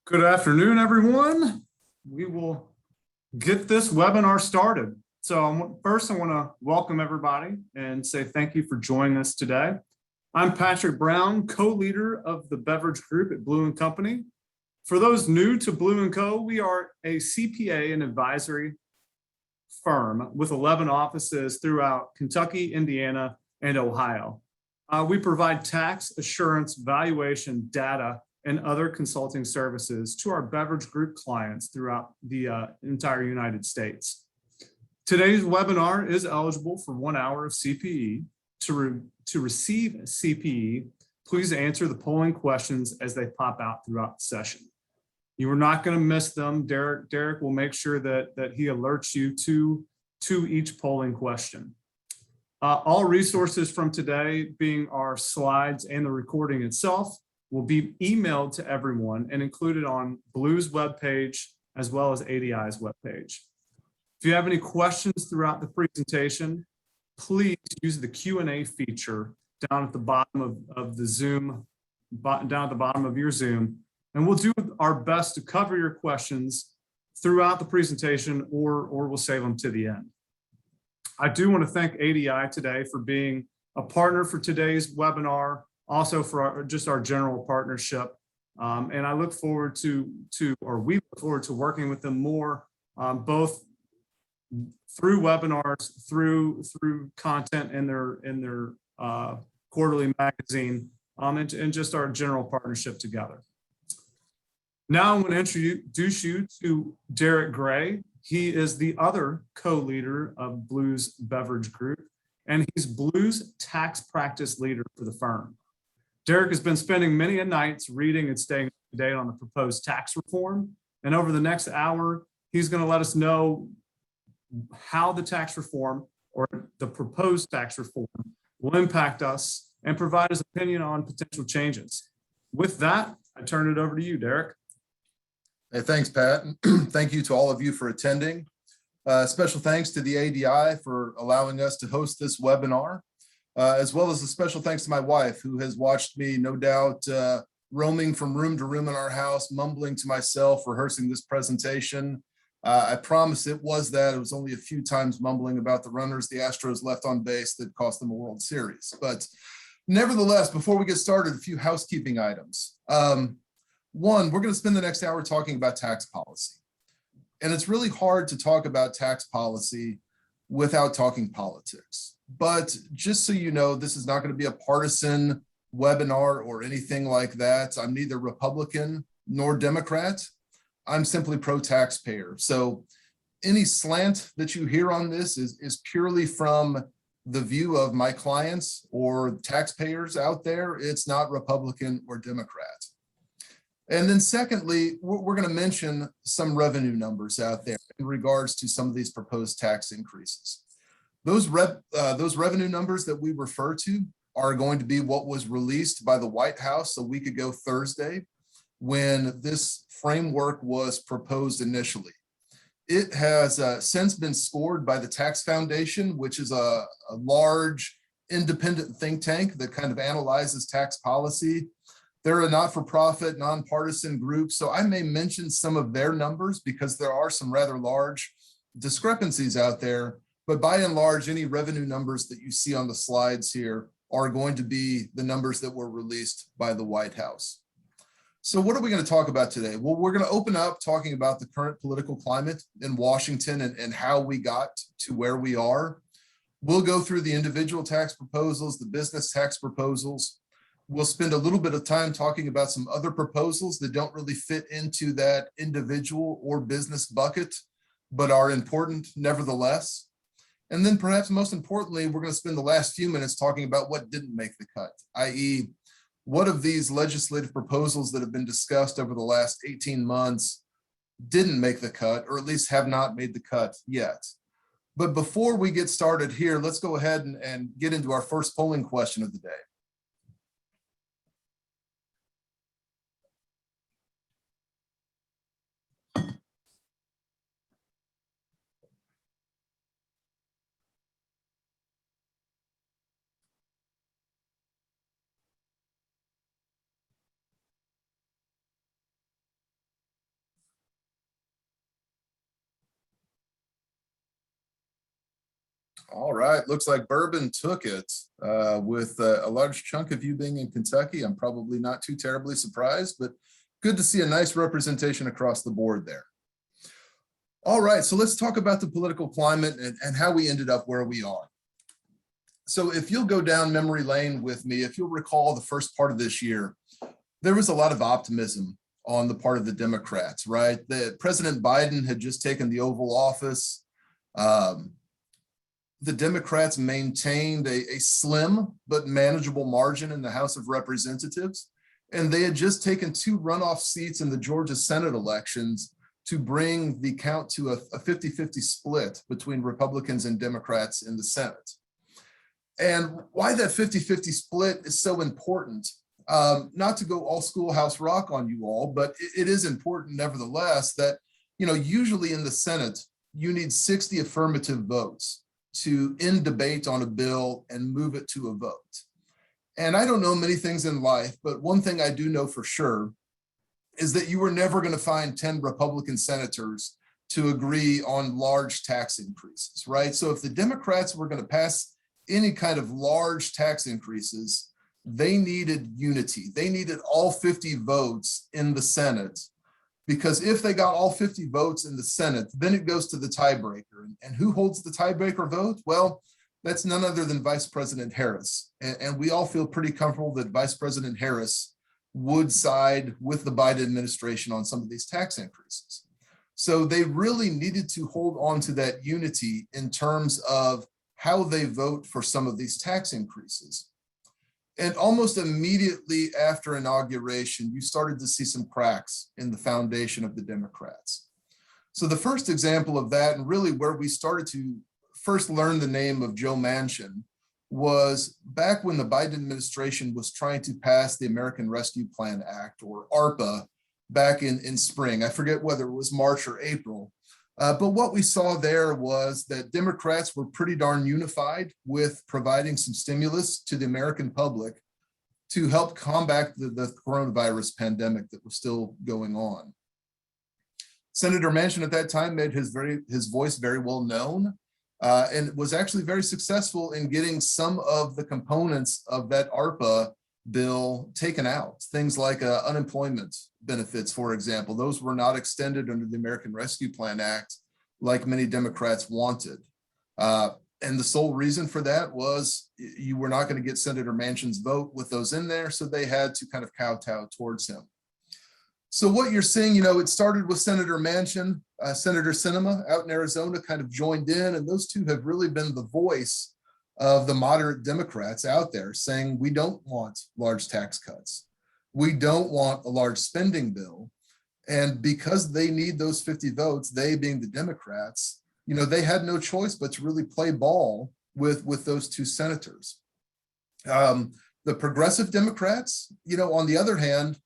Good afternoon, everyone. We will get this webinar started. So first, I want to welcome everybody and say thank you for joining us today. I'm Patrick Brown, co-leader of the beverage group at Blue & Company. For those new to Blue & Co., we are a CPA and advisory firm with 11 offices throughout Kentucky, Indiana, and Ohio. We provide tax, assurance, valuation, data, and other consulting services to our beverage group clients throughout the entire United States. Today's webinar is eligible for 1 hour of CPE. To receive CPE, please answer the polling questions as they pop out throughout the session. You are not going to miss them. Derek will make sure that he alerts you to each polling question. All resources from today, being our slides and the recording itself, will be emailed to everyone and included on Blue's webpage as well as ADI's webpage. If you have any questions throughout the presentation, please use the Q&A feature down at the bottom of the Zoom, down at the bottom of your Zoom, and we'll do our best to cover your questions throughout the presentation, or we'll save them to the end. I do want to thank ADI today for being a partner for today's webinar, also for just our general partnership. And I look forward we look forward to working with them more, both through webinars, through content in their quarterly magazine, and just our general partnership together. Now I'm going to introduce you to Derek Gray. He is the other co-leader of Blue's Beverage Group, and he's Blue's tax practice leader for the firm. Derek has been spending many nights reading and staying up to date on the proposed tax reform. And over the next hour, he's going to let us know how the tax reform or the proposed tax reform will impact us and provide his opinion on potential changes. With that, I turn it over to you, Derek. Hey, thanks, Pat. Thank you to all of you for attending. Special thanks to the ADI for allowing us to host this webinar. As well as a special thanks to my wife, who has watched me, no doubt, roaming from room to room in our house, mumbling to myself, rehearsing this presentation. I promise it was that. It was only a few times mumbling about the runners the Astros left on base that cost them a World Series. But nevertheless, before we get started, a few housekeeping items. One, we're going to spend the next hour talking about tax policy. And it's really hard to talk about tax policy without talking politics. But just so you know, this is not going to be a partisan webinar or anything like that. I'm neither Republican nor Democrat. I'm simply pro-taxpayer. So any slant that you hear on this is purely from the view of my clients or taxpayers out there. It's not Republican or Democrat. And then secondly, we're going to mention some revenue numbers out there in regards to some of these proposed tax increases. Those revenue numbers that we refer to are going to be what was released by the White House a week ago Thursday, when this framework was proposed initially. It has since been scored by the Tax Foundation, which is a large independent think tank that kind of analyzes tax policy. They're a not-for-profit, nonpartisan group, so I may mention some of their numbers because there are some rather large discrepancies out there. But by and large, any revenue numbers that you see on the slides here are going to be the numbers that were released by the White House. So what are we going to talk about today? Well, we're going to open up talking about the current political climate in Washington and how we got to where we are. We'll go through the individual tax proposals, the business tax proposals. We'll spend a little bit of time talking about some other proposals that don't really fit into that individual or business bucket, but are important nevertheless. And then perhaps most importantly, we're going to spend the last few minutes talking about what didn't make the cut, i.e., what of these legislative proposals that have been discussed over the last 18 months didn't make the cut, or at least have not made the cut yet. But before we get started here, let's go ahead and get into our first polling question of the day. All right, looks like Bourbon took it with a large chunk of you being in Kentucky. I'm probably not too terribly surprised, but good to see a nice representation across the board there. All right, so let's talk about the political climate and how we ended up where we are. So if you'll go down memory lane with me, if you'll recall the first part of this year, there was a lot of optimism on the part of the Democrats, right? President Biden had just taken the Oval Office. The Democrats maintained a slim but manageable margin in the House of Representatives, and they had just taken 2 runoff seats in the Georgia Senate elections to bring the count to a 50-50 split between Republicans and Democrats in the Senate. And why that 50-50 split is so important, not to go all schoolhouse rock on you all, but it is important nevertheless that, usually in the Senate, you need 60 affirmative votes to end debate on a bill and move it to a vote. And I don't know many things in life, but one thing I do know for sure is that you were never going to find 10 Republican senators to agree on large tax increases, right? So if the Democrats were going to pass any kind of large tax increases, they needed unity. They needed all 50 votes in the Senate, because if they got all 50 votes in the Senate, then it goes to the tiebreaker. And who holds the tiebreaker vote? Well, that's none other than Vice President Harris. And we all feel pretty comfortable that Vice President Harris would side with the Biden administration on some of these tax increases. So they really needed to hold on to that unity in terms of how they vote for some of these tax increases. And almost immediately after inauguration, you started to see some cracks in the foundation of the Democrats. So the first example of that, and really where we started to first learn the name of Joe Manchin, was back when the Biden administration was trying to pass the American Rescue Plan Act, or ARPA, back in spring. I forget whether it was March or April. But what we saw there was that Democrats were pretty darn unified with providing some stimulus to the American public to help combat the coronavirus pandemic that was still going on. Senator Manchin at that time made his voice very well known and was actually very successful in getting some of the components of that ARPA bill taken out. Things like unemployment benefits, for example, those were not extended under the American Rescue Plan Act like many Democrats wanted. And the sole reason for that was you were not going to get Senator Manchin's vote with those in there, so they had to kind of kowtow towards him. So what you're seeing, it started with Senator Manchin, Senator Sinema out in Arizona kind of joined in, and those two have really been the voice of the moderate Democrats out there saying, we don't want large tax cuts. We don't want a large spending bill. And because they need those 50 votes, they being the Democrats, they had no choice but to really play ball with those two senators. The progressive Democrats, on the other hand,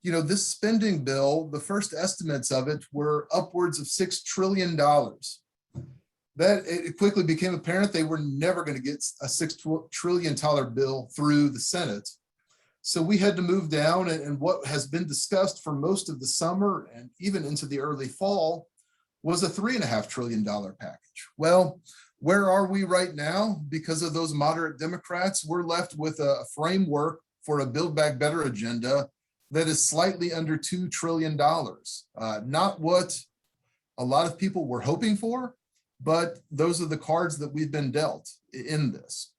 this spending bill, the first estimates of it were upwards of $6 trillion. That it quickly became apparent they were never going to get a $6 trillion bill through the Senate. So we had to move down, and what has been discussed for most of the summer and even into the early fall was a $3.5 trillion package. Well, where are we right now? Because of those moderate Democrats, we're left with a framework for a Build Back Better agenda that is slightly under $2 trillion. Not what a lot of people were hoping for, but those are the cards that we've been dealt in this.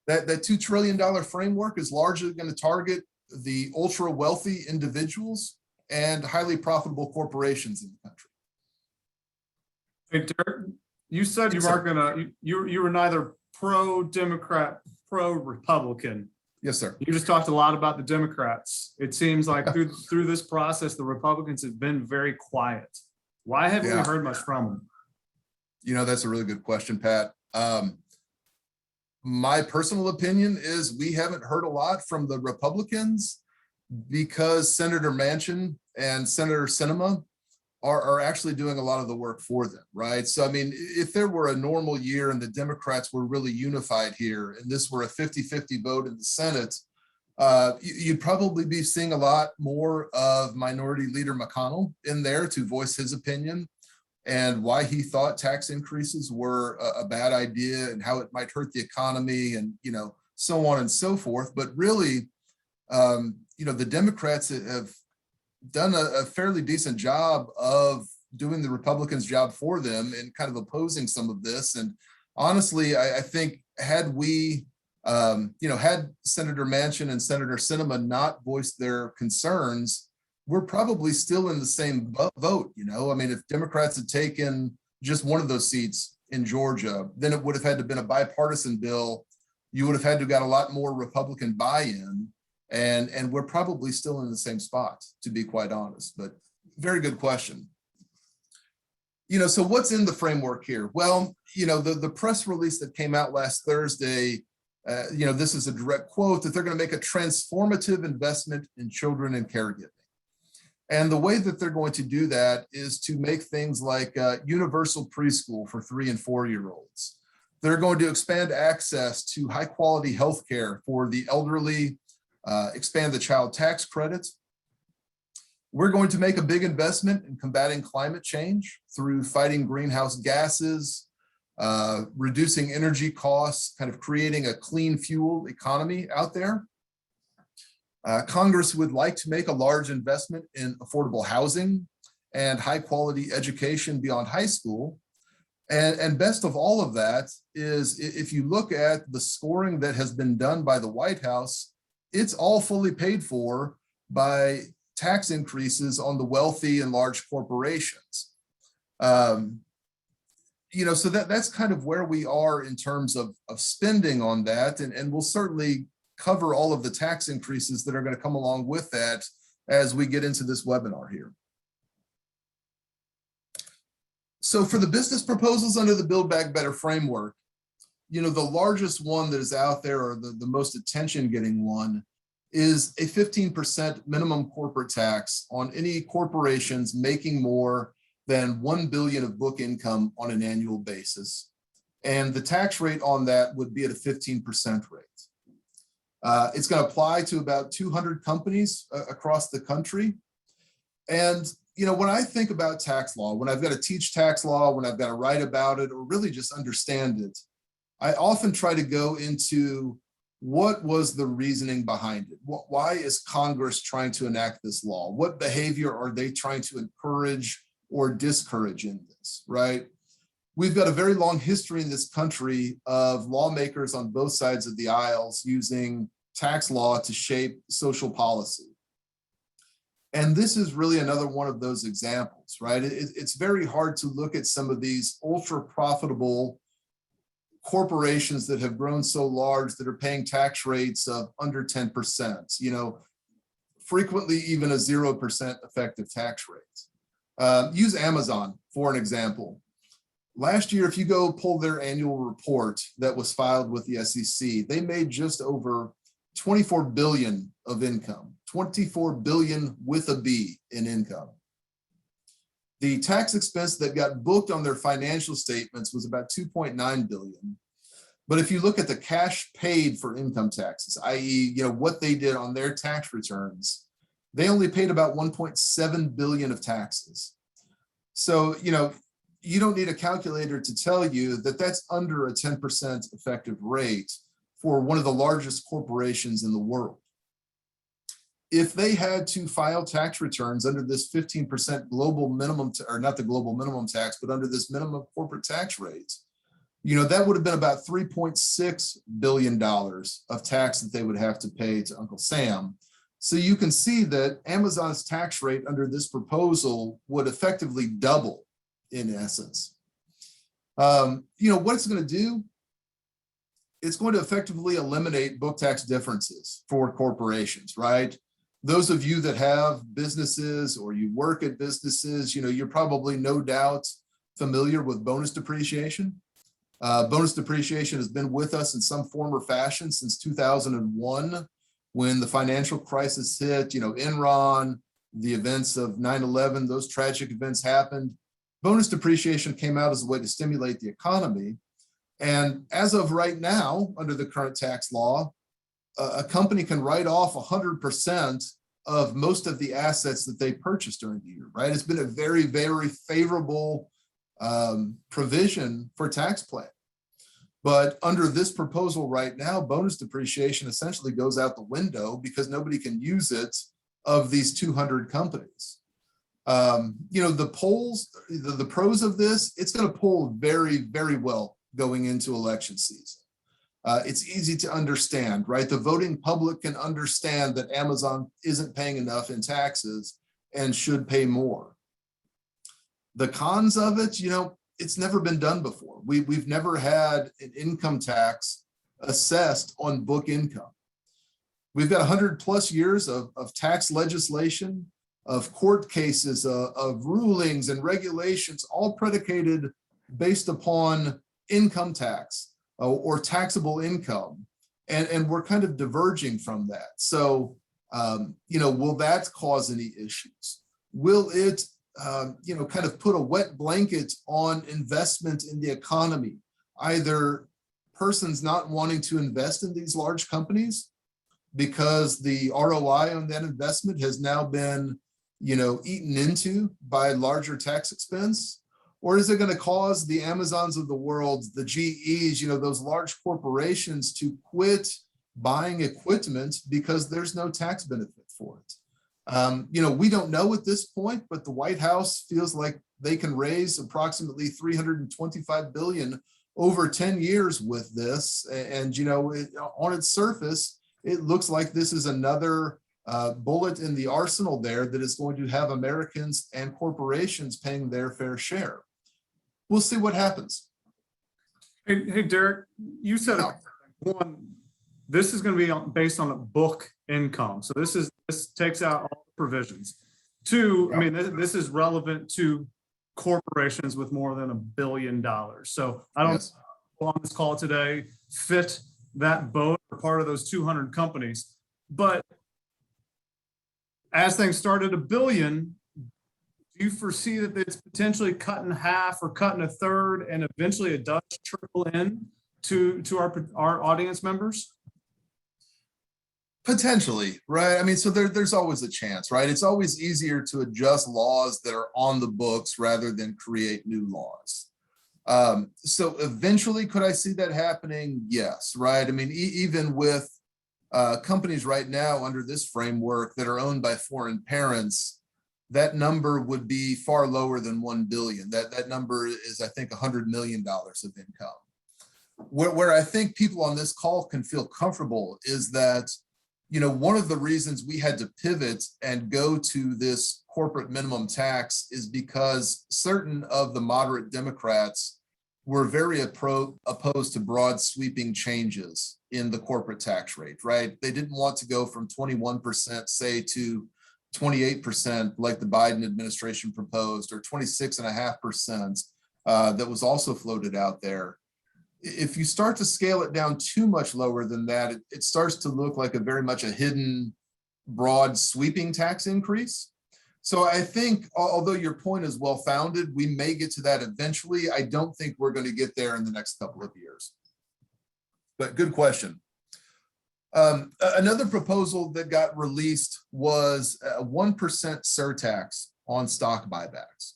That $2 trillion framework is largely going to target the ultra wealthy individuals and highly profitable corporations in the country. Hey, Derek, you said you weren't gonna, you were neither pro-Democrat, pro-Republican. Yes, sir. You just talked a lot about the Democrats. It seems like through this process, the Republicans have been very quiet. Why haven't we heard much from them? That's a really good question, Pat. My personal opinion is we haven't heard a lot from the Republicans because Senator Manchin and Senator Sinema are actually doing a lot of the work for them, right? So, I mean, if there were a normal year and the Democrats were really unified here and this were a 50-50 vote in the Senate, you'd probably be seeing a lot more of Minority Leader McConnell in there to voice his opinion. and why he thought tax increases were a bad idea and how it might hurt the economy and, so on and so forth. But really, the Democrats have done a fairly decent job of doing the Republicans' job for them and kind of opposing some of this. And honestly, I think had we, had Senator Manchin and Senator Sinema not voiced their concerns, we're probably still in the same vote. If Democrats had taken just one of those seats in Georgia, then it would have had to been a bipartisan bill. You would have had to got a lot more Republican buy-in, and we're probably still in the same spot, to be quite honest. But very good question. So what's in the framework here? Well, the press release that came out last Thursday, this is a direct quote, that they're going to make a transformative investment in children and caregiving. And the way that they're going to do that is to make things like universal preschool for 3 and 4-year-olds. They're going to expand access to high quality healthcare for the elderly, expand the child tax credits. We're going to make a big investment in combating climate change through fighting greenhouse gases, reducing energy costs, kind of creating a clean fuel economy out there. Congress would like to make a large investment in affordable housing and high quality education beyond high school. And best of all of that is, if you look at the scoring that has been done by the White House, it's all fully paid for by tax increases on the wealthy and large corporations. So that's kind of where we are in terms of spending on that. And we'll certainly cover all of the tax increases that are going to come along with that as we get into this webinar here. So for the business proposals under the Build Back Better framework, the largest one that is out there, or the most attention getting one, is a 15% minimum corporate tax on any corporations making more than 1 billion of book income on an annual basis. And the tax rate on that would be at a 15% rate. It's going to apply to about 200 companies across the country. And, when I think about tax law, when I've got to teach tax law, when I've got to write about it, or really just understand it, I often try to go into what was the reasoning behind it? Why is Congress trying to enact this law? What behavior are they trying to encourage or discourage in this, right? We've got a very long history in this country of lawmakers on both sides of the aisles using tax law to shape social policy. And this is really another one of those examples, right? It's very hard to look at some of these ultra profitable corporations that have grown so large that are paying tax rates of under 10%, frequently even a 0% effective tax rate. Use Amazon for an example. Last year, if you go pull their annual report that was filed with the SEC, they made just over 24 billion of income, 24 billion with a B in income. The tax expense that got booked on their financial statements was about 2.9 billion. But if you look at the cash paid for income taxes, i.e., what they did on their tax returns, they only paid about 1.7 billion of taxes. So, you don't need a calculator to tell you that that's under a 10% effective rate for one of the largest corporations in the world. If they had to file tax returns under this 15% global minimum, or not the global minimum tax, but under this minimum corporate tax rate, that would have been about $3.6 billion of tax that they would have to pay to Uncle Sam. So you can see that Amazon's tax rate under this proposal would effectively double in essence. What it's going to do, it's going to effectively eliminate book tax differences for corporations, right? Those of you that have businesses or you work at businesses, you're probably no doubt familiar with bonus depreciation. Bonus depreciation has been with us in some form or fashion since 2001, when the financial crisis hit, Enron, the events of 9/11, those tragic events happened. Bonus depreciation came out as a way to stimulate the economy. And as of right now, under the current tax law, a company can write off 100% of most of the assets that they purchased during the year, right? It's been a very, very favorable provision for tax planning. But under this proposal right now, bonus depreciation essentially goes out the window because nobody can use it of these 200 companies. The polls, the pros of this, it's going to poll very, very well going into election season. It's easy to understand, right? The voting public can understand that Amazon isn't paying enough in taxes and should pay more. The cons of it, it's never been done before. We've never had an income tax assessed on book income. We've got 100+ years of tax legislation, of court cases, of rulings and regulations, all predicated based upon income tax or taxable income. And we're kind of diverging from that. So, will that cause any issues? Will it, kind of put a wet blanket on investment in the economy? Either persons not wanting to invest in these large companies because the ROI on that investment has now been, eaten into by larger tax expense? Or is it going to cause the Amazons of the world, the GEs, those large corporations to quit buying equipment because there's no tax benefit for it? We don't know at this point, but the White House feels like they can raise approximately $325 billion over 10 years with this. And, on its surface, it looks like this is another bullet in the arsenal there that is going to have Americans and corporations paying their fair share. We'll see what happens. Hey, Derek, you said one, this is going to be based on a book income. So this takes out all the provisions. Two, I mean, this is relevant to corporations with more than $1 billion. So I don't on this call today fit that boat or part of those 200 companies. But as things start at $1 billion, do you foresee that it's potentially cut in half or cut in a third and eventually it does trickle in to our audience members? Potentially, right? I mean, so there's always a chance, right? It's always easier to adjust laws that are on the books rather than create new laws. So eventually, could I see that happening? Yes, right? I mean, even with companies right now under this framework that are owned by foreign parents, that number would be far lower than 1 billion. That number is, I think, $100 million of income. Where I think people on this call can feel comfortable is that, one of the reasons we had to pivot and go to this corporate minimum tax is because certain of the moderate Democrats were very opposed to broad sweeping changes in the corporate tax rate, right? They didn't want to go from 21%, say, to 28% like the Biden administration proposed, or 26.5% that was also floated out there. If you start to scale it down too much lower than that, it starts to look like very much a hidden, broad sweeping tax increase. So I think, although your point is well-founded, we may get to that eventually. I don't think we're going to get there in the next couple of years. But good question. Another proposal that got released was a 1% surtax on stock buybacks.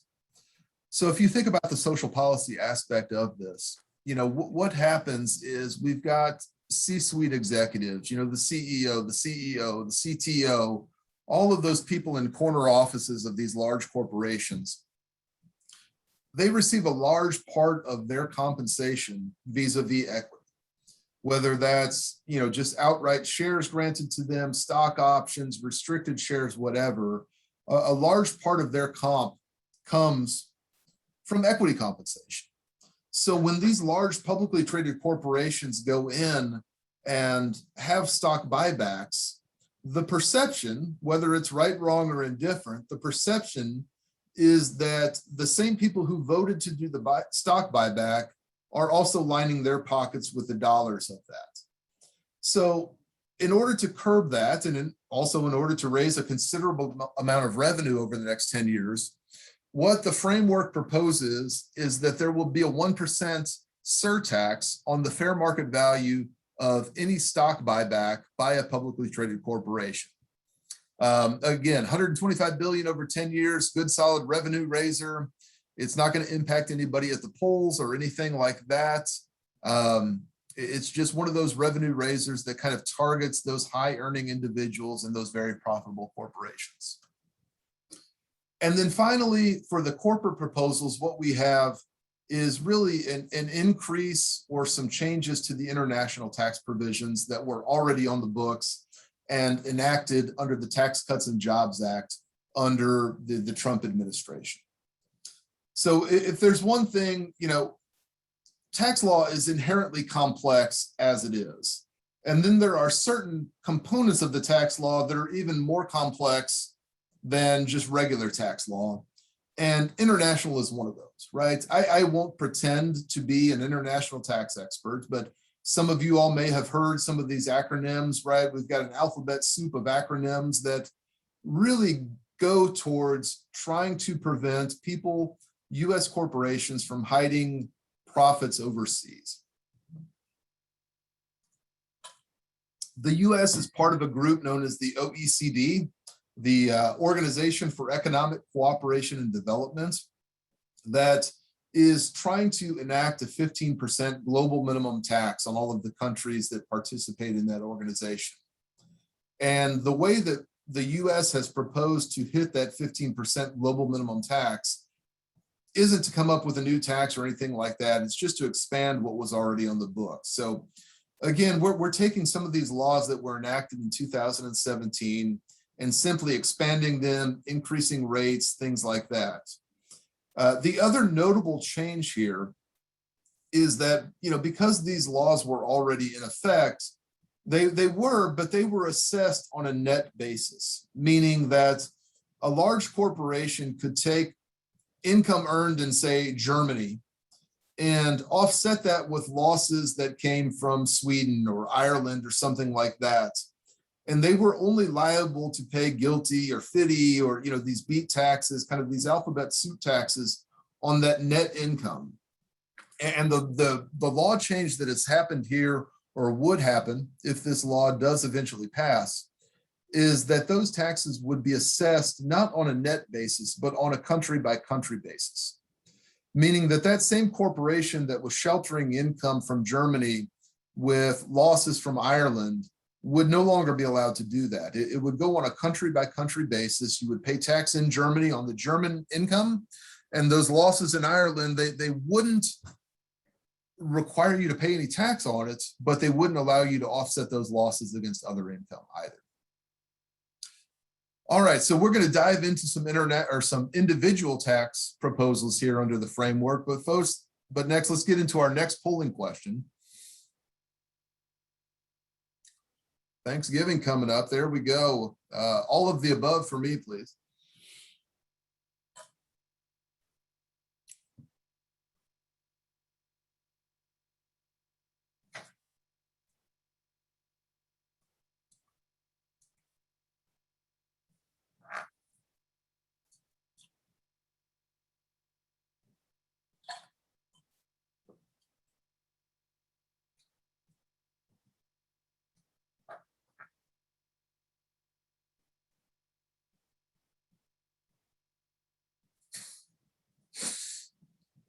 So if you think about the social policy aspect of this, what happens is we've got C-suite executives, the CEO, the CTO, all of those people in corner offices of these large corporations. They receive a large part of their compensation vis-a-vis equity, whether that's, just outright shares granted to them, stock options, restricted shares, whatever. A large part of their comp comes from equity compensation. So when these large publicly traded corporations go in and have stock buybacks, the perception, whether it's right, wrong, or indifferent, the perception is that the same people who voted to do the stock buyback are also lining their pockets with the dollars of that. So in order to curb that, and also in order to raise a considerable amount of revenue over the next 10 years, what the framework proposes is that there will be a 1% surtax on the fair market value of any stock buyback by a publicly traded corporation. Again, $125 billion over 10 years, good solid revenue raiser. It's not going to impact anybody at the polls or anything like that. It's just one of those revenue raisers that kind of targets those high earning individuals and those very profitable corporations. And then finally, for the corporate proposals, what we have is really an increase or some changes to the international tax provisions that were already on the books and enacted under the Tax Cuts and Jobs Act under the Trump administration. So if there's one thing, tax law is inherently complex as it is. And then there are certain components of the tax law that are even more complex than just regular tax law. And international is one of those, right? I won't pretend to be an international tax expert, but some of you all may have heard some of these acronyms, right? We've got an alphabet soup of acronyms that really go towards trying to prevent people, US corporations, from hiding profits overseas. The US is part of a group known as the OECD, the Organization for Economic Cooperation and Development, that is trying to enact a 15% global minimum tax on all of the countries that participate in that organization. And the way that the US has proposed to hit that 15% global minimum tax isn't to come up with a new tax or anything like that. It's just to expand what was already on the books. So again, we're taking some of these laws that were enacted in 2017 and simply expanding them, increasing rates, things like that. The other notable change here is that, because these laws were already in effect, they were assessed on a net basis, meaning that a large corporation could take income earned in, say, Germany and offset that with losses that came from Sweden or Ireland or something like that. And they were only liable to pay GILTI or FDII or, these beat taxes, kind of these alphabet soup taxes on that net income. And the law change that has happened here, or would happen if this law does eventually pass, is that those taxes would be assessed not on a net basis, but on a country by country basis. Meaning that same corporation that was sheltering income from Germany with losses from Ireland would no longer be allowed to do that. It would go on a country by country basis. You would pay tax in Germany on the German income, and those losses in Ireland, they wouldn't require you to pay any tax on it, but they wouldn't allow you to offset those losses against other income either. All right, so we're going to dive into some individual tax proposals here under the framework, but next let's get into our next polling question. Thanksgiving coming up. There we go. All of the above for me, please.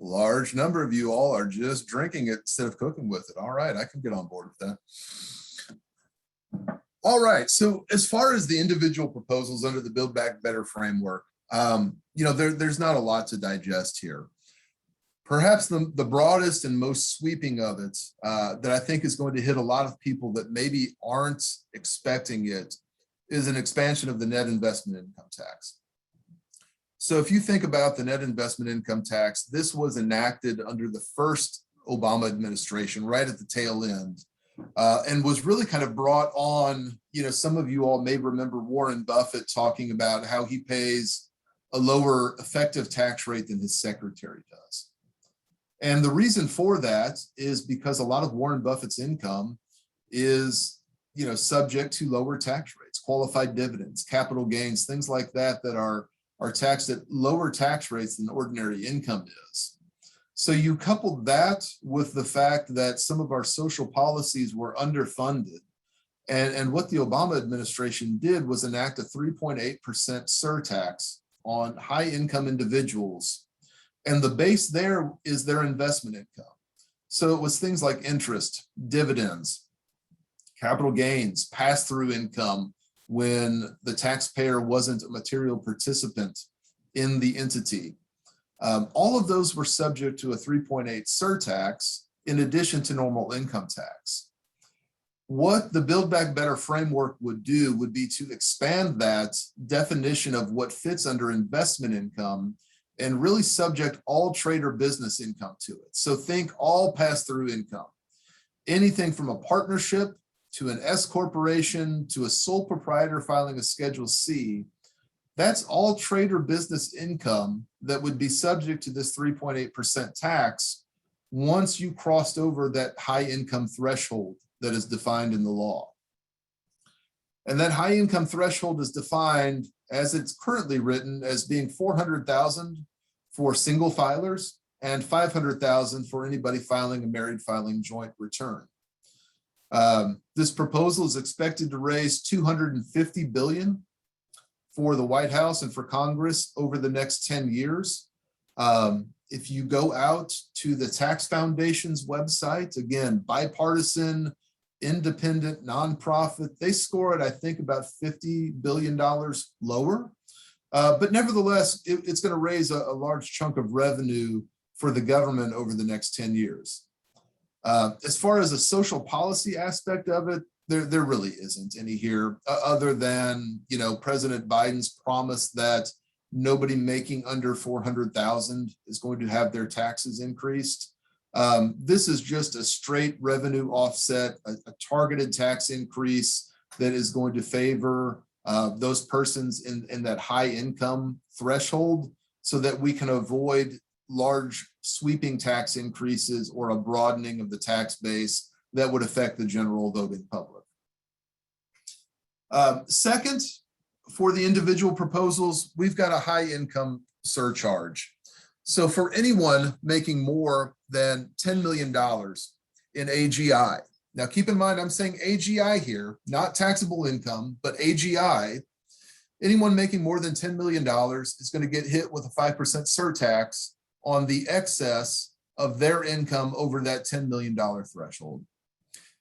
Large number of you all are just drinking it instead of cooking with it. All right, I can get on board with that. All right, so as far as the individual proposals under the Build Back Better framework, there's not a lot to digest here. Perhaps the broadest and most sweeping of it that I think is going to hit a lot of people that maybe aren't expecting it is an expansion of the net investment income tax. So if you think about the net investment income tax, this was enacted under the first Obama administration, right at the tail end, and was really kind of brought on, some of you all may remember Warren Buffett talking about how he pays a lower effective tax rate than his secretary does. And the reason for that is because a lot of Warren Buffett's income is, subject to lower tax rates, qualified dividends, capital gains, things like that are taxed at lower tax rates than ordinary income is. So you couple that with the fact that some of our social policies were underfunded. And what the Obama administration did was enact a 3.8% surtax on high income individuals And the base there is their investment income. So it was things like interest, dividends, capital gains, pass-through income when the taxpayer wasn't a material participant in the entity. All of those were subject to a 3.8 surtax in addition to normal income tax. What the Build Back Better framework would do would be to expand that definition of what fits under investment income and really subject all trade or business income to it. So think all pass-through income, anything from a partnership to an S corporation to a sole proprietor filing a Schedule C. That's all trade or business income that would be subject to this 3.8% tax once you crossed over that high income threshold that is defined in the law. And that high income threshold is defined as it's currently written as being 400,000 for single filers and 500,000 for anybody filing a married filing joint return. This proposal is expected to raise $250 billion for the White House and for Congress over the next 10 years. If you go out to the Tax Foundation's website, again, bipartisan, independent, nonprofit, they score it, I think, about $50 billion lower. But nevertheless, it's going to raise a large chunk of revenue for the government over the next 10 years. As far as a social policy aspect of it, there really isn't any here other than, President Biden's promise that nobody making under 400,000 is going to have their taxes increased. This is just a straight revenue offset, a targeted tax increase that is going to favor those persons in that high income threshold so that we can avoid large sweeping tax increases or a broadening of the tax base that would affect the general voting public. Second, for the individual proposals, we've got a high income surcharge. So for anyone making more than $10 million in AGI, now keep in mind, I'm saying AGI here, not taxable income, but AGI, anyone making more than $10 million is going to get hit with a 5% surtax on the excess of their income over that $10 million threshold.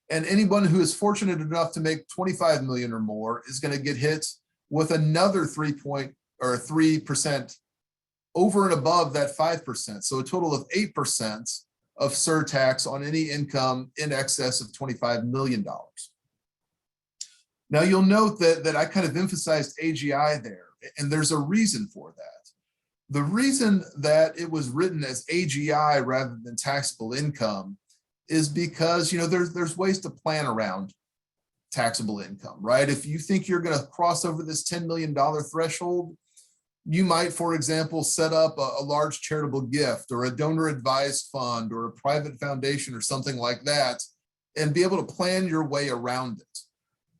And anyone who is fortunate enough to make 25 million or more is going to get hit with another 3% over and above that 5%. So a total of 8% of surtax on any income in excess of $25 million. Now you'll note that I kind of emphasized AGI there, and there's a reason for that. The reason that it was written as AGI rather than taxable income is because, there's ways to plan around taxable income, right? If you think you're going to cross over this $10 million threshold, you might, for example, set up a large charitable gift or a donor advised fund or a private foundation or something like that and be able to plan your way around it.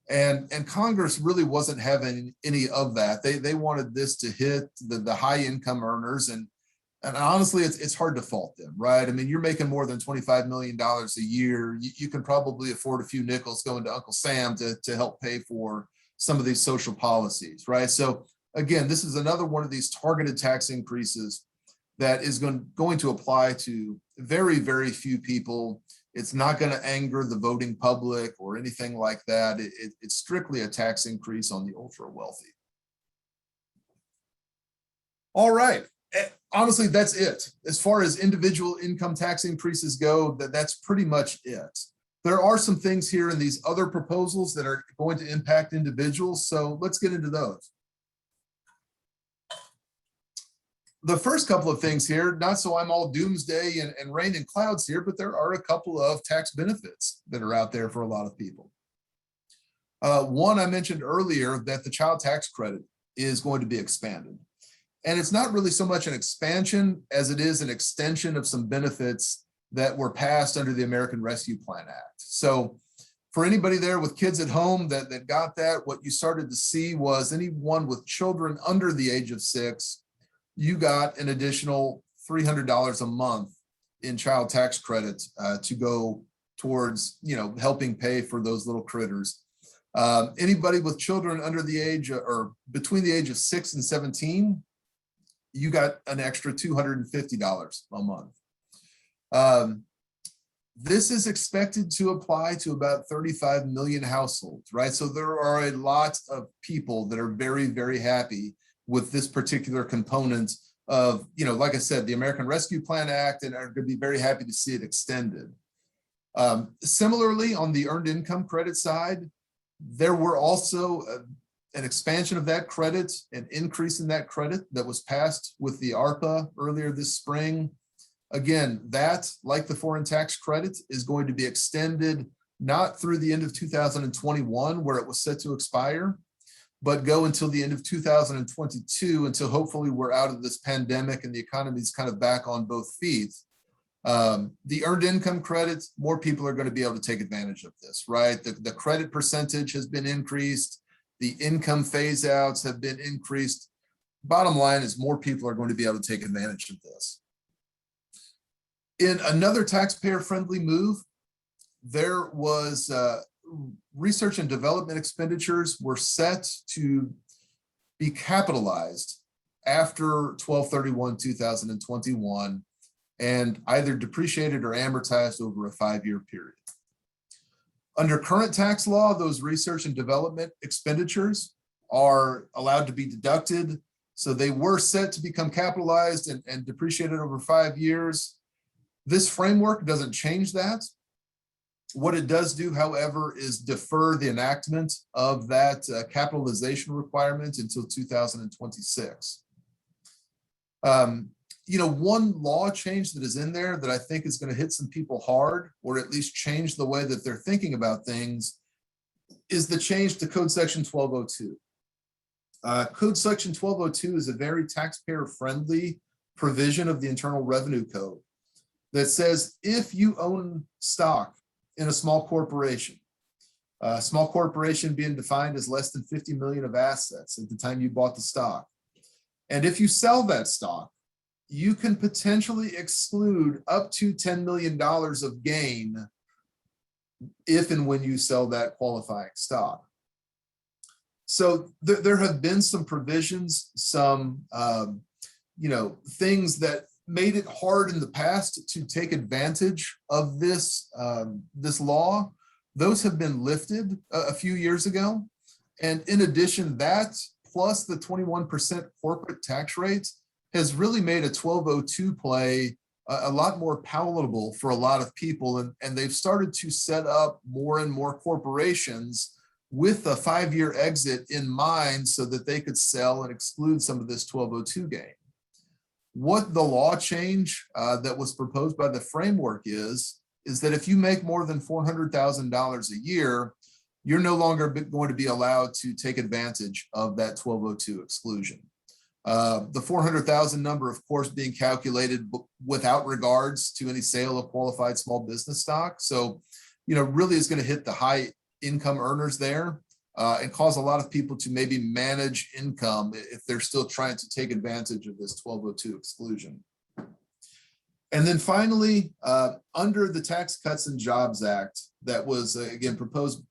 And Congress really wasn't having any of that. They wanted this to hit the high income earners. And honestly, it's hard to fault them, right? I mean, you're making more than $25 million a year. You can probably afford a few nickels going to Uncle Sam to help pay for some of these social policies, right? So again, this is another one of these targeted tax increases that is going to apply to very, very few people. It's not going to anger the voting public or anything like that. It's strictly a tax increase on the ultra wealthy. All right. Honestly, that's it. As far as individual income tax increases go, that's pretty much it. There are some things here in these other proposals that are going to impact individuals. So let's get into those. The first couple of things here, not so I'm all doomsday and rain and clouds here, but there are a couple of tax benefits that are out there for a lot of people. One, I mentioned earlier that the child tax credit is going to be expanded. And it's not really so much an expansion as it is an extension of some benefits that were passed under the American Rescue Plan Act. So for anybody there with kids at home that got that, what you started to see was anyone with children under the age of 6, you got an additional $300 a month in child tax credits to go towards, helping pay for those little critters. Anybody with children under the age or between the age of 6 and 17, you got an extra $250 a month. This is expected to apply to about 35 million households, right? So there are a lot of people that are very, very happy with this particular component of, like I said, the American Rescue Plan Act, and are going to be very happy to see it extended. Similarly, on the earned income credit side, there were also an expansion of that credit, an increase in that credit that was passed with the ARPA earlier this spring. Again, that, like the foreign tax credit, is going to be extended not through the end of 2021, where it was set to expire, but go until the end of 2022, until hopefully we're out of this pandemic and the economy is kind of back on both feet. The earned income credit, more people are going to be able to take advantage of this, right? The credit percentage has been increased. The income phase outs have been increased. Bottom line is more people are going to be able to take advantage of this. In another taxpayer-friendly move, there was research and development expenditures were set to be capitalized after 12/31/2021 and either depreciated or amortized over a 5-year period. Under current tax law, those research and development expenditures are allowed to be deducted. So they were set to become capitalized and depreciated over 5 years. This framework doesn't change that. What it does do, however, is defer the enactment of that capitalization requirement until 2026. One law change that is in there that I think is going to hit some people hard, or at least change the way that they're thinking about things, is the change to Code Section 1202. Code Section 1202 is a very taxpayer-friendly provision of the Internal Revenue Code that says if you own stock in a small corporation being defined as less than 50 million of assets at the time you bought the stock, and if you sell that stock, you can potentially exclude up to $10 million of gain if and when you sell that qualifying stock. So there have been some provisions, some things that made it hard in the past to take advantage of this law. Those have been lifted a few years ago. And in addition, that plus the 21% corporate tax rate has really made a 1202 play a lot more palatable for a lot of people. And they've started to set up more and more corporations with a 5-year exit in mind so that they could sell and exclude some of this 1202 gain. What the law change that was proposed by the framework is that if you make more than $400,000 a year, you're no longer going to be allowed to take advantage of that 1202 exclusion. The 400,000 number, of course, being calculated without regards to any sale of qualified small business stock. So, really is going to hit the high income earners there and cause a lot of people to maybe manage income if they're still trying to take advantage of this 1202 exclusion. And then finally, under the Tax Cuts and Jobs Act that was again proposed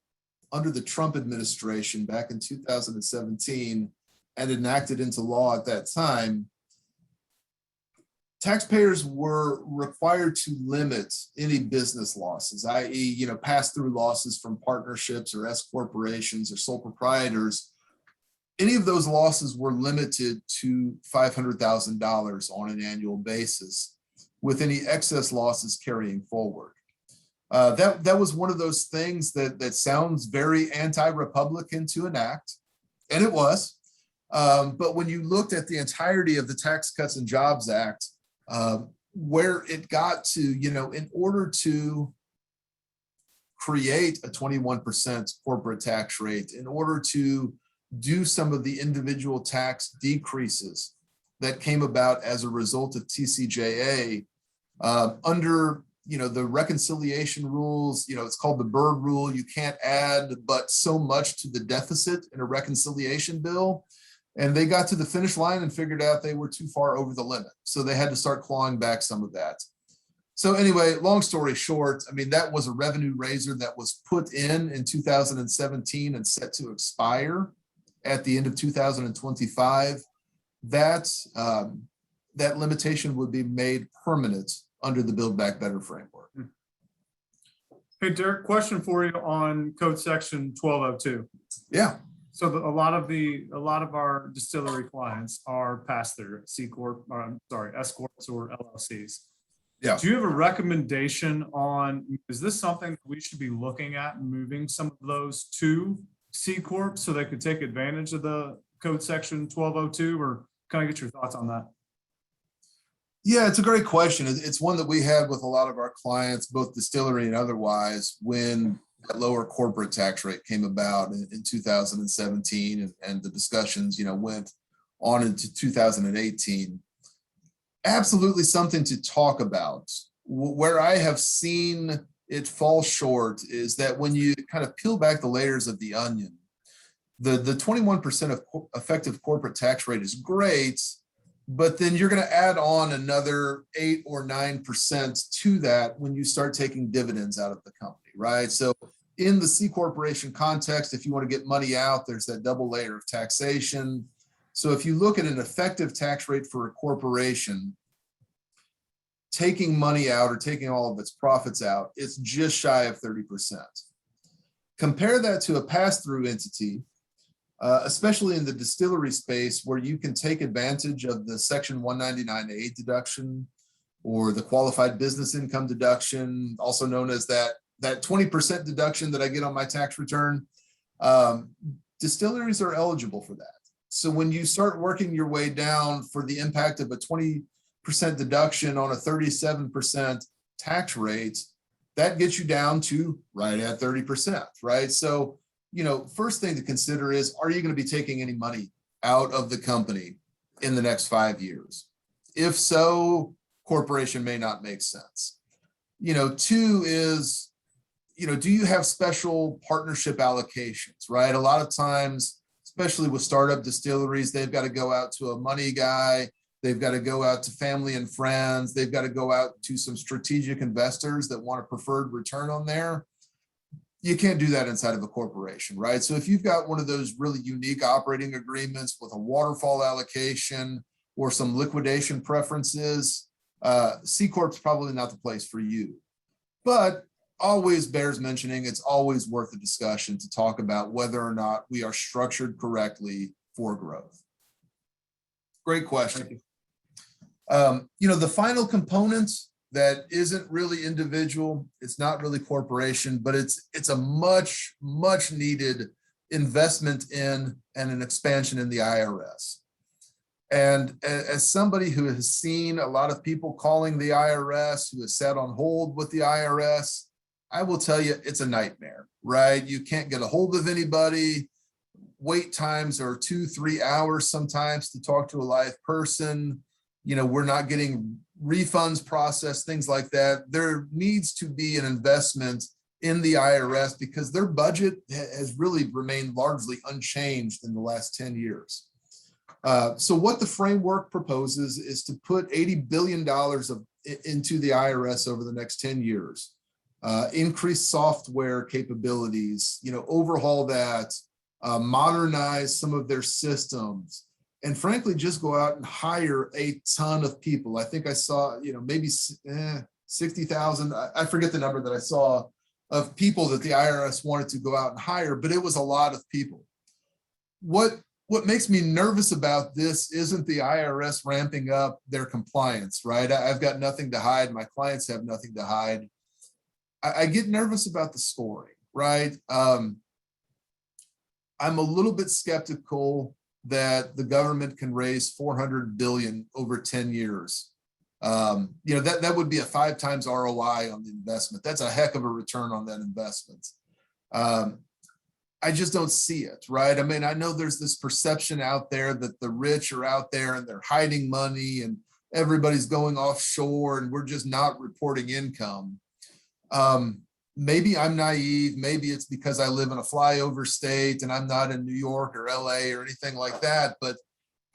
under the Trump administration back in 2017 and enacted into law at that time, taxpayers were required to limit any business losses, i.e., pass-through losses from partnerships or S corporations or sole proprietors. Any of those losses were limited to $500,000 on an annual basis, with any excess losses carrying forward. That was one of those things that sounds very anti-Republican to enact, and it was. But when you looked at the entirety of the Tax Cuts and Jobs Act, where it got to, in order to create a 21% corporate tax rate, in order to do some of the individual tax decreases that came about as a result of TCJA, under the reconciliation rules, it's called the Byrd rule. You can't add but so much to the deficit in a reconciliation bill. And they got to the finish line and figured out they were too far over the limit. So they had to start clawing back some of that. So anyway, long story short, that was a revenue raiser that was put in 2017 and set to expire at the end of 2025. that limitation would be made permanent under the Build Back Better framework. Hey, Derek, question for you on code section 1202. Yeah. So a lot of our distillery clients are pass-through C Corp, S Corps or LLCs. Yeah. Do you have a recommendation on, is this something we should be looking at, moving some of those to C Corp so they could take advantage of the code section 1202, or can I get your thoughts on that? Yeah, it's a great question. It's one that we had with a lot of our clients, both distillery and otherwise, when that lower corporate tax rate came about in 2017, and the discussions, went on into 2018. Absolutely something to talk about. Where I have seen it fall short is that when you kind of peel back the layers of the onion, the 21% of effective corporate tax rate is great, but then you're going to add on another 8 or 9% to that when you start taking dividends out of the company, right? So in the C corporation context, if you want to get money out, there's that double layer of taxation. So if you look at an effective tax rate for a corporation, taking money out or taking all of its profits out, it's just shy of 30%. Compare that to a pass-through entity, especially in the distillery space, where you can take advantage of the Section 199A deduction or the qualified business income deduction, also known as that 20% deduction that I get on my tax return. Distilleries are eligible for that. So when you start working your way down for the impact of a 20% deduction on a 37% tax rate, that gets you down to right at 30%, right? So first thing to consider is, are you going to be taking any money out of the company in the next 5 years? If so, corporation may not make sense. Two is, do you have special partnership allocations, right? A lot of times, especially with startup distilleries, they've got to go out to a money guy. They've got to go out to family and friends. They've got to go out to some strategic investors that want a preferred return on there. You can't do that inside of a corporation, right? So if you've got one of those really unique operating agreements with a waterfall allocation or some liquidation preferences, C Corp's probably not the place for you. But always bears mentioning, it's always worth a discussion to talk about whether or not we are structured correctly for growth. Great question. The final component that isn't really individual, it's not really corporation, but it's a much needed investment in and an expansion in the IRS. And as somebody who has seen a lot of people calling the IRS, who has sat on hold with the IRS, I will tell you, it's a nightmare, right? You can't get a hold of anybody. Wait times are 2-3 hours sometimes to talk to a live person. We're not getting refunds processed, things like that. There needs to be an investment in the IRS because their budget has really remained largely unchanged in the last 10 years. So what the framework proposes is to put $80 billion into the IRS over the next 10 years, increase software capabilities, overhaul that, modernize some of their systems, and frankly, just go out and hire a ton of people. I think I saw, maybe 60,000. I forget the number that I saw of people that the IRS wanted to go out and hire, but it was a lot of people. What makes me nervous about this isn't the IRS ramping up their compliance, right? I've got nothing to hide. My clients have nothing to hide. I get nervous about the scoring, right? I'm a little bit skeptical that the government can raise $400 billion over 10 years. That would be a 5 times ROI on the investment. That's a heck of a return on that investment. I just don't see it, right? I mean, I know there's this perception out there that the rich are out there and they're hiding money and everybody's going offshore and we're just not reporting income. Maybe I'm naive. Maybe it's because I live in a flyover state and I'm not in New York or LA or anything like that. But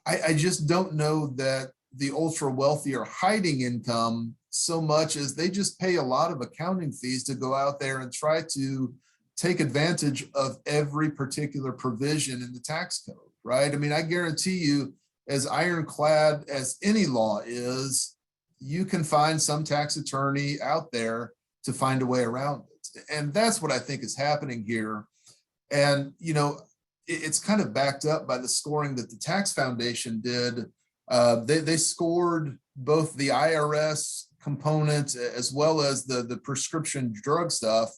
I just don't know that the ultra wealthy are hiding income so much as they just pay a lot of accounting fees to go out there and try to take advantage of every particular provision in the tax code, right? I mean, I guarantee you, as ironclad as any law is, you can find some tax attorney out there to find a way around it. And that's what I think is happening here. And, you know, it's kind of backed up by the scoring that the Tax Foundation did. They scored both the IRS component as well as the prescription drug stuff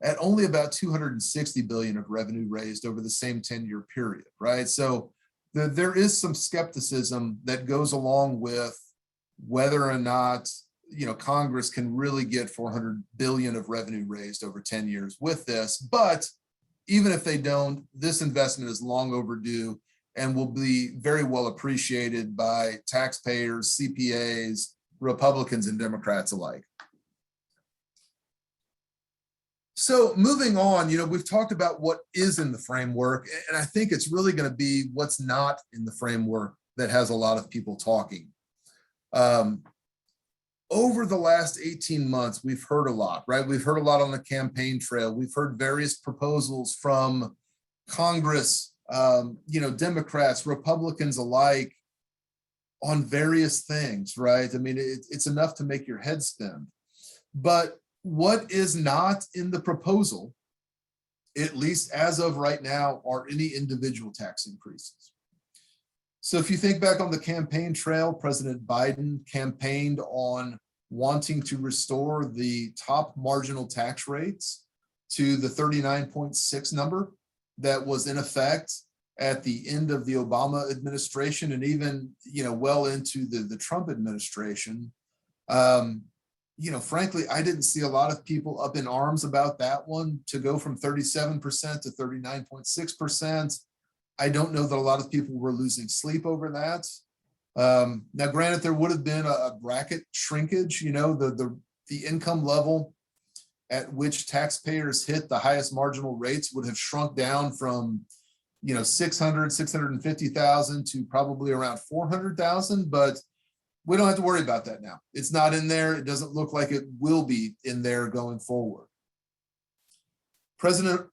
at only about 260 billion of revenue raised over the same 10-year period, right? So there is some skepticism that goes along with whether or not, you know, Congress can really get 400 billion of revenue raised over 10 years with this. But even if they don't, this investment is long overdue and will be very well appreciated by taxpayers, CPAs, Republicans, and Democrats alike. So moving on, you know, we've talked about what is in the framework, and I think it's really going to be what's not in the framework that has a lot of people talking. Over the last 18 months, we've heard a lot, right? We've heard a lot on the campaign trail. We've heard various proposals from Congress, you know, Democrats, Republicans alike on various things, right? I mean, it's enough to make your head spin. But what is not in the proposal, at least as of right now, are any individual tax increases. So if you think back on the campaign trail, President Biden campaigned on wanting to restore the top marginal tax rates to the 39.6 number that was in effect at the end of the Obama administration and even, you know, well into the Trump administration. You know, frankly, I didn't see a lot of people up in arms about that one to go from 37% to 39.6%. I don't know that a lot of people were losing sleep over that. Now, granted, there would have been a bracket shrinkage, you know, the income level at which taxpayers hit the highest marginal rates would have shrunk down from, you know, 650,000 to probably around 400,000, but we don't have to worry about that now. It's not in there. It doesn't look like it will be in there going forward. President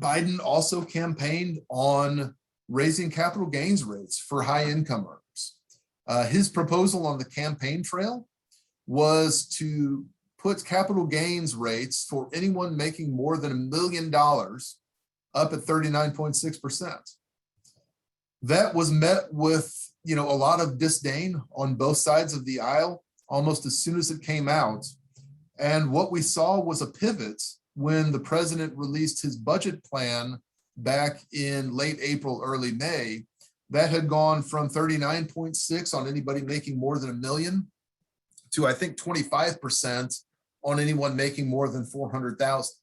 Biden also campaigned on raising capital gains rates for high income earners. His proposal on the campaign trail was to put capital gains rates for anyone making more than $1 million up at 39.6%. That was met with, you know, a lot of disdain on both sides of the aisle almost as soon as it came out. And what we saw was a pivot when the president released his budget plan back in late April, early May. That had gone from 39.6 on anybody making more than $1 million to, I think, 25% on anyone making more than 400,000.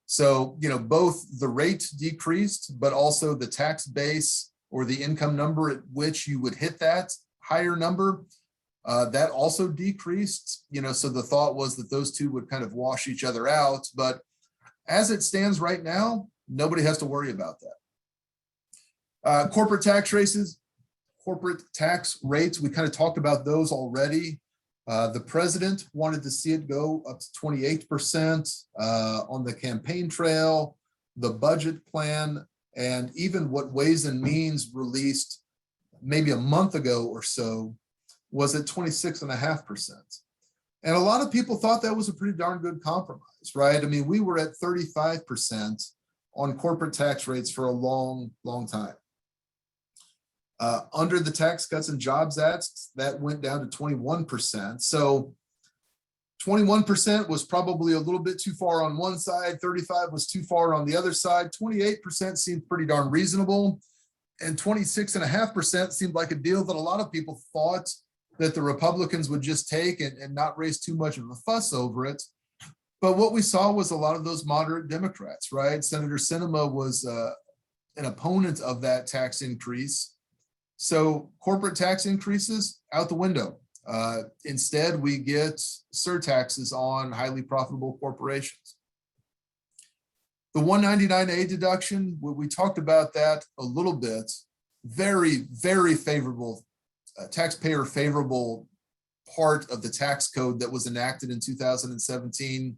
So, you know, both the rate decreased, but also the tax base or the income number at which you would hit that higher number, that also decreased, you know, so the thought was that those two would kind of wash each other out. But as it stands right now, nobody has to worry about that. Corporate tax rates, we kind of talked about those already. The president wanted to see it go up to 28% on the campaign trail, the budget plan, and even what Ways and Means released maybe a month ago or so was at 26.5%. And a lot of people thought that was a pretty darn good compromise, right? I mean, we were at 35% on corporate tax rates for a long, long time. Under the Tax Cuts and Jobs Act, that went down to 21%. So 21% was probably a little bit too far on one side, 35 was too far on the other side, 28% seemed pretty darn reasonable, and 26.5% seemed like a deal that a lot of people thought that the Republicans would just take and not raise too much of a fuss over it. But what we saw was a lot of those moderate Democrats, right? Senator Sinema was an opponent of that tax increase. So corporate tax increases out the window. Instead, we get surtaxes on highly profitable corporations. The 199A deduction, we talked about that a little bit. Very, very favorable, taxpayer favorable part of the tax code that was enacted in 2017.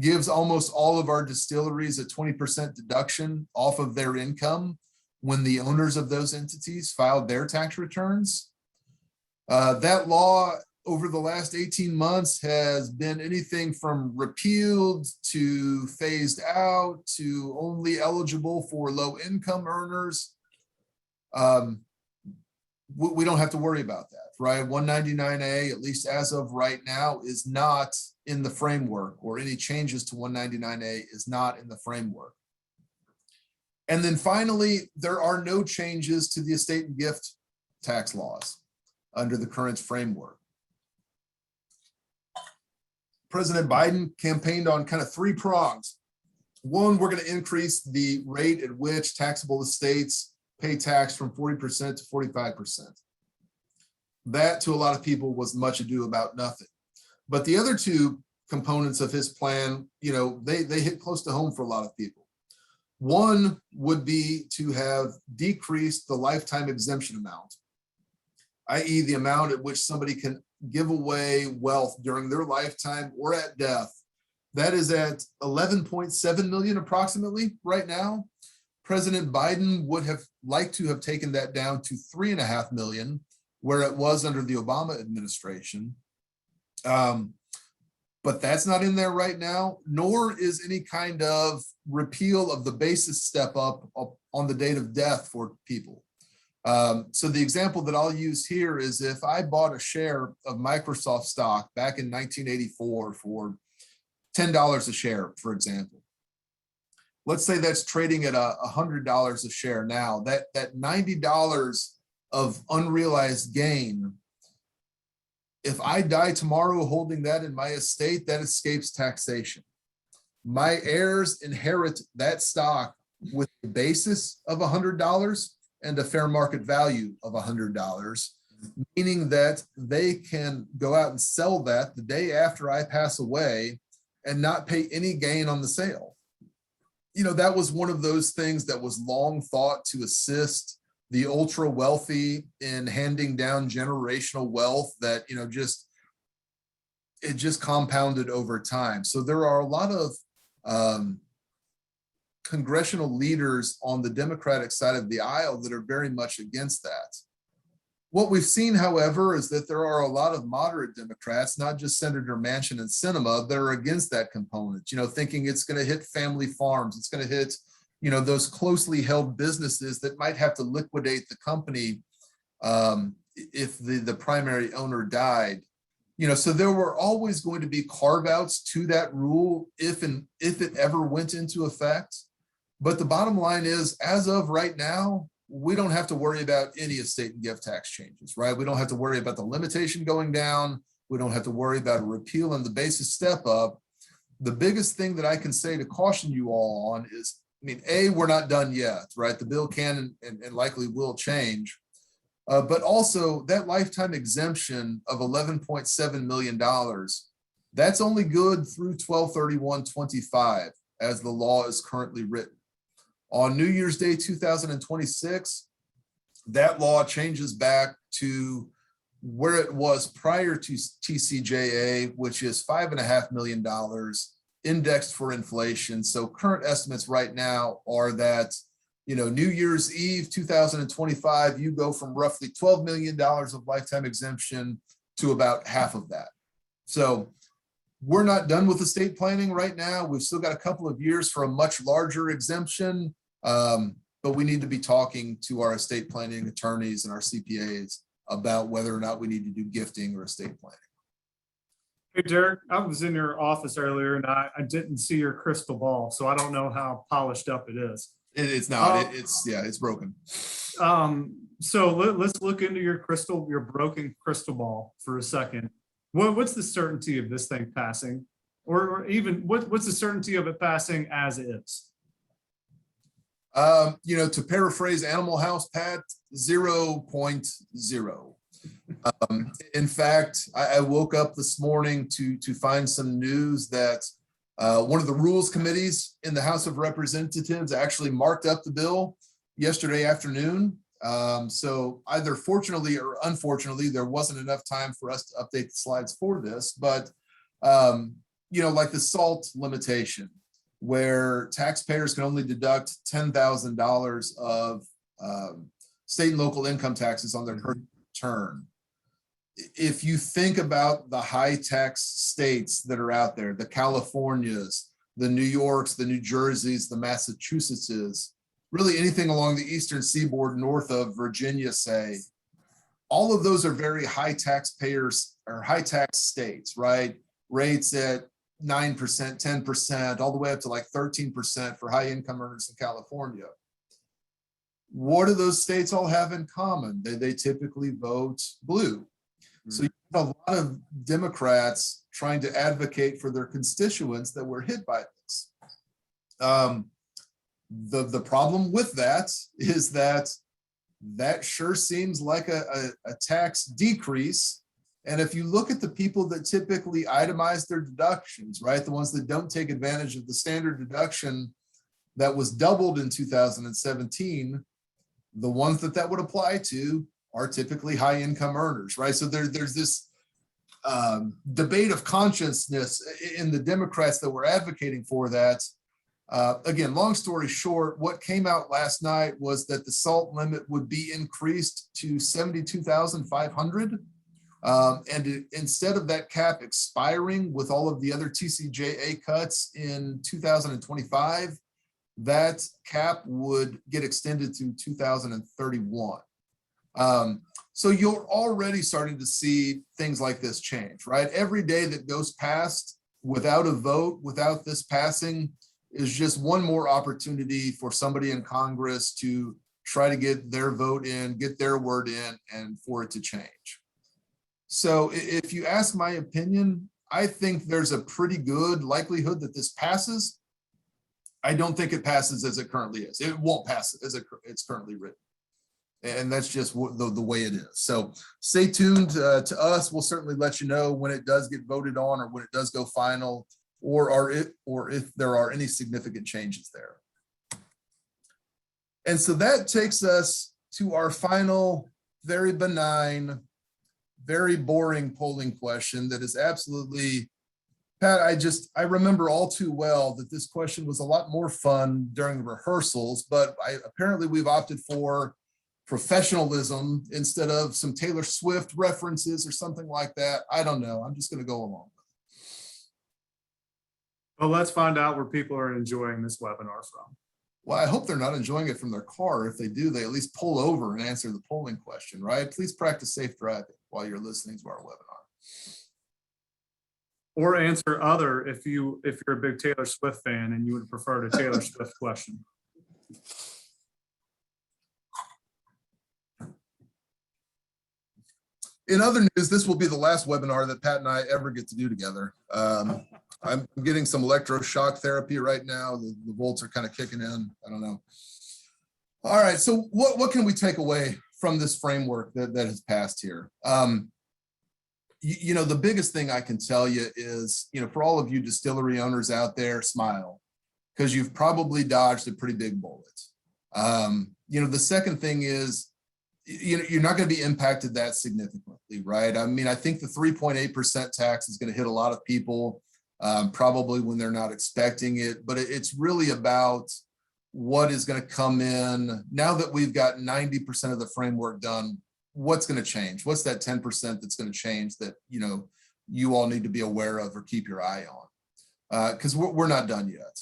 Gives almost all of our distilleries a 20% deduction off of their income when the owners of those entities filed their tax returns. That law over the last 18 months has been anything from repealed to phased out to only eligible for low income earners. We don't have to worry about that, right? 199A, at least as of right now, is not in the framework, or any changes to 199A is not in the framework. And then finally, there are no changes to the estate and gift tax laws under the current framework. President Biden campaigned on kind of three prongs. One, we're going to increase the rate at which taxable estates pay tax from 40% to 45%. That, to a lot of people, was much ado about nothing. But the other two components of his plan, they hit close to home for a lot of people. One would be to have decreased the lifetime exemption amount, i.e. the amount at which somebody can give away wealth during their lifetime or at death. That is at 11.7 million approximately right now. President Biden would have liked to have taken that down to 3.5 million, where it was under the Obama administration. But that's not in there right now, nor is any kind of repeal of the basis step up on the date of death for people. So the example that I'll use here is if I bought a share of Microsoft stock back in 1984 for $10 a share, for example. Let's say that's trading at $100 a share now. That $90 of unrealized gain, if I die tomorrow holding that in my estate, that escapes taxation. My heirs inherit that stock with a basis of $100 and a fair market value of $100, meaning that they can go out and sell that the day after I pass away and not pay any gain on the sale. That was one of those things that was long thought to assist the ultra wealthy in handing down generational wealth that, it just compounded over time. So there are a lot of congressional leaders on the Democratic side of the aisle that are very much against that. What we've seen, however, is that there are a lot of moderate Democrats, not just Senator Manchin and Sinema, that are against that component, thinking it's going to hit family farms. It's going to hit, those closely held businesses that might have to liquidate the company if the primary owner died. So there were always going to be carve outs to that rule if it ever went into effect. But the bottom line is, as of right now, we don't have to worry about any estate and gift tax changes, right? We don't have to worry about the limitation going down. We don't have to worry about a repeal and the basis step up. The biggest thing that I can say to caution you all on is, we're not done yet, right? The bill can and likely will change. But also that lifetime exemption of $11.7 million, that's only good through 12/31/25 as the law is currently written. On New Year's Day 2026, that law changes back to where it was prior to TCJA, which is $5.5 million indexed for inflation. So current estimates right now are that, New Year's Eve 2025, you go from roughly $12 million of lifetime exemption to about half of that. So we're not done with estate planning right now. We've still got a couple of years for a much larger exemption. But we need to be talking to our estate planning attorneys and our CPAs about whether or not we need to do gifting or estate planning. Hey, Derek, I was in your office earlier and I didn't see your crystal ball, so I don't know how polished up it is. It's not. It's broken. So let's look into your broken crystal ball for a second. What's the certainty of this thing passing, or even what's the certainty of it passing as is? To paraphrase Animal House, Pat, 0.0. In fact, I woke up this morning to find some news that one of the rules committees in the House of Representatives actually marked up the bill yesterday afternoon. So either fortunately or unfortunately, there wasn't enough time for us to update the slides for this, but like the SALT limitation, where taxpayers can only deduct $10,000 of state and local income taxes on their current return. If you think about the high tax states that are out there, the Californias, the New Yorks, the New Jerseys, the Massachusettses, really anything along the eastern seaboard north of Virginia, say, all of those are very high taxpayers or high tax states, right? Rates at 9%, 10%, all the way up to like 13% for high income earners in California. What do those states all have in common? They typically vote blue. So you have a lot of Democrats trying to advocate for their constituents that were hit by this. The problem with that is that sure seems like a tax decrease. And if you look at the people that typically itemize their deductions, right, the ones that don't take advantage of the standard deduction that was doubled in 2017, the ones that would apply to are typically high income earners, right? So there's this debate of consciousness in the Democrats that were advocating for that. Again, long story short, what came out last night was that the SALT limit would be increased to 72,500. And instead of that cap expiring with all of the other TCJA cuts in 2025, that cap would get extended to 2031. So you're already starting to see things like this change, right? Every day that goes past without a vote, without this passing, is just one more opportunity for somebody in Congress to try to get their vote in, get their word in, and for it to change. So if you ask my opinion, I think there's a pretty good likelihood that this passes. I don't think it passes as it currently is. It won't pass as it's currently written. And that's just the way it is. So stay tuned to us. We'll certainly let you know when it does get voted on or when it does go final, or if there are any significant changes there. And so that takes us to our final, very benign, very boring polling question that is absolutely, Pat, I remember all too well that this question was a lot more fun during the rehearsals, but apparently we've opted for professionalism instead of some Taylor Swift references or something like that. I don't know. I'm just going to go along with it. Well, let's find out where people are enjoying this webinar from. Well, I hope they're not enjoying it from their car. If they do, they at least pull over and answer the polling question, right? Please practice safe driving while you're listening to our webinar. Or answer other if you're a big Taylor Swift fan and you would prefer a Taylor Swift question. In other news, this will be the last webinar that Pat and I ever get to do together. I'm getting some electroshock therapy right now. The volts are kind of kicking in. I don't know. All right, so what can we take away from this framework that has passed here? You know, the biggest thing I can tell you is, you know, for all of you distillery owners out there, smile, because you've probably dodged a pretty big bullet. You know, the second thing is, you know, you're not going to be impacted that significantly, right? I mean, I think the 3.8% tax is going to hit a lot of people probably when they're not expecting it, but it's really about what is going to come in now that we've got 90% of the framework done. What's going to change? What's that 10% that's going to change that, you know, you all need to be aware of or keep your eye on? Because we're not done yet.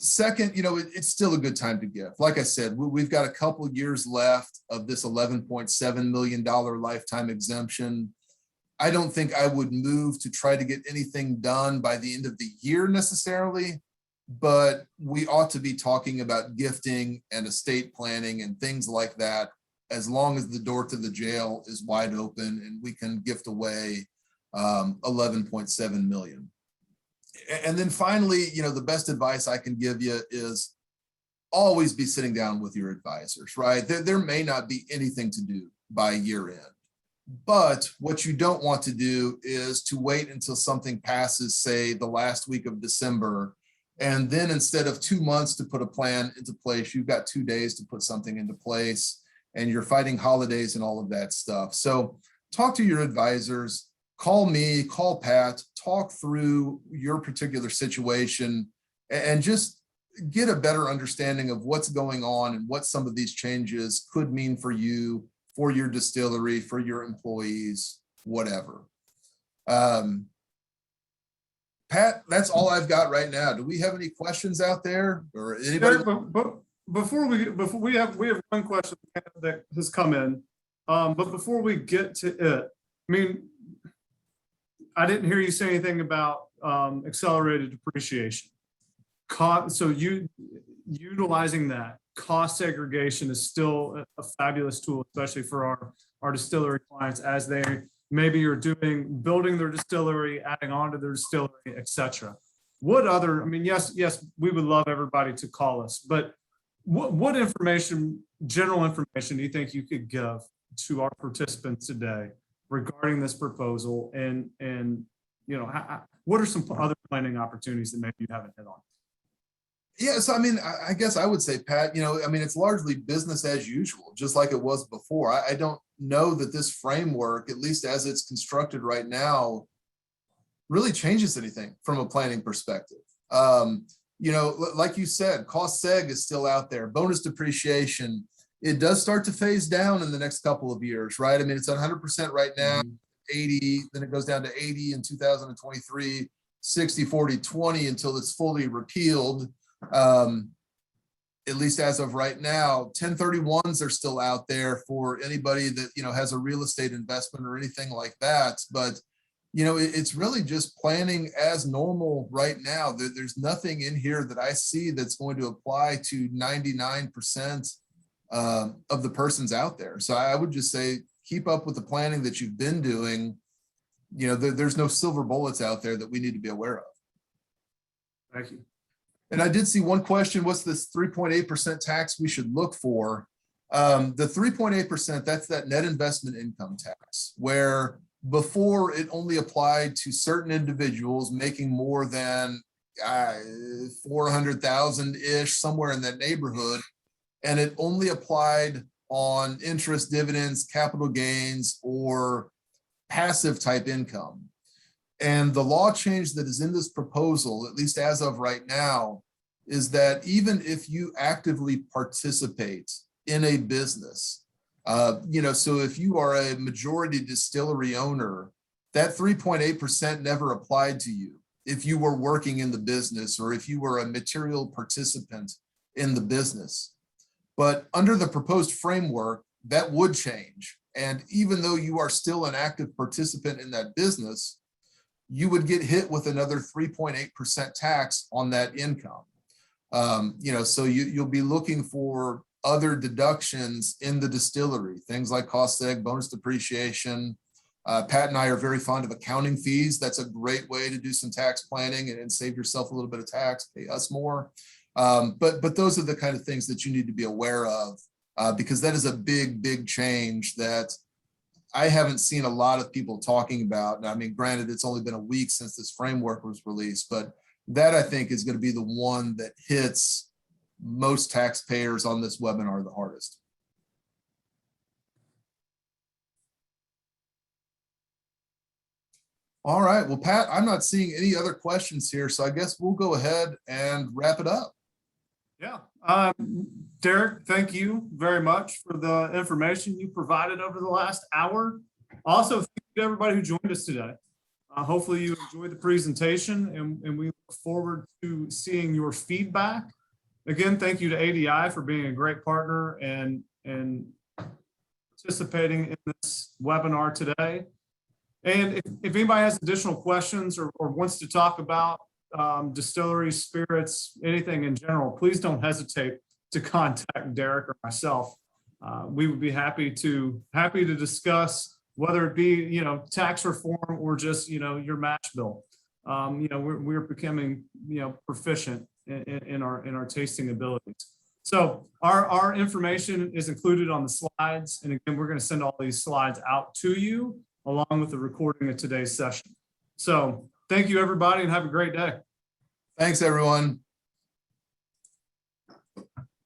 Second, you know, it's still a good time to give. Like I said, we've got a couple years left of this $11.7 million lifetime exemption. I don't think I would move to try to get anything done by the end of the year necessarily, but we ought to be talking about gifting and estate planning and things like that as long as the door to the jail is wide open and we can gift away 11.7 million. And then finally, you know, the best advice I can give you is always be sitting down with your advisors, right? There may not be anything to do by year end, but what you don't want to do is to wait until something passes, say the last week of December, and then instead of 2 months to put a plan into place, you've got 2 days to put something into place and you're fighting holidays and all of that stuff. So talk to your advisors. Call me, call Pat, talk through your particular situation, and just get a better understanding of what's going on and what some of these changes could mean for you, for your distillery, for your employees, whatever. Pat, that's all I've got right now. Do we have any questions out there or anybody? But before we have one question that has come in. But before we get to it, I mean, I didn't hear you say anything about accelerated depreciation. So utilizing that cost segregation is still a fabulous tool, especially for our distillery clients as they maybe are building their distillery, adding on to their distillery, etc. What other, I mean, yes, we would love everybody to call us, but what information, general information do you think you could give to our participants today regarding this proposal and you know, what are some other planning opportunities that maybe you haven't hit on? Yeah, so I mean, I guess I would say, Pat, you know, I mean, it's largely business as usual, just like it was before. I don't know that this framework, at least as it's constructed right now, really changes anything from a planning perspective. You know, like you said, cost seg is still out there. Bonus depreciation, it does start to phase down in the next couple of years, right? I mean, it's 100% right now, 80, then it goes down to 80 in 2023, 60, 40, 20 until it's fully repealed. At least as of right now, 1031s are still out there for anybody that, you know, has a real estate investment or anything like that. But, you know, it's really just planning as normal right now. There's nothing in here that I see that's going to apply to 99% of the persons out there. So I would just say, keep up with the planning that you've been doing. You know, there's no silver bullets out there that we need to be aware of. Thank you. And I did see one question, what's this 3.8% tax we should look for? The 3.8%, that's that net investment income tax, where before it only applied to certain individuals making more than 400,000-ish, somewhere in that neighborhood. And it only applied on interest, dividends, capital gains, or passive type income. And the law change that is in this proposal, at least as of right now, is that even if you actively participate in a business, you know, so if you are a majority distillery owner, that 3.8% never applied to you if you were working in the business or if you were a material participant in the business. But under the proposed framework, that would change. And even though you are still an active participant in that business, you would get hit with another 3.8% tax on that income. You know, so you'll be looking for other deductions in the distillery, things like cost seg, bonus depreciation. Pat and I are very fond of accounting fees. That's a great way to do some tax planning and save yourself a little bit of tax, pay us more. But those are the kind of things that you need to be aware of because that is a big change that I haven't seen a lot of people talking about. I mean, granted, it's only been a week since this framework was released, but that I think is going to be the one that hits most taxpayers on this webinar the hardest. All right, well, Pat, I'm not seeing any other questions here, so I guess we'll go ahead and wrap it up. Yeah. Derek, thank you very much for the information you provided over the last hour. Also, thank you to everybody who joined us today. Hopefully you enjoyed the presentation and we look forward to seeing your feedback. Again, thank you to ADI for being a great partner and participating in this webinar today. And if anybody has additional questions or wants to talk about distilleries, spirits, anything in general, please don't hesitate to contact Derek or myself. We would be happy to discuss whether it be, you know, tax reform or just, you know, your match bill. You know, we're becoming, you know, proficient in our tasting abilities. So our information is included on the slides. And again, we're going to send all these slides out to you along with the recording of today's session. So thank you, everybody, and have a great day. Thanks, everyone.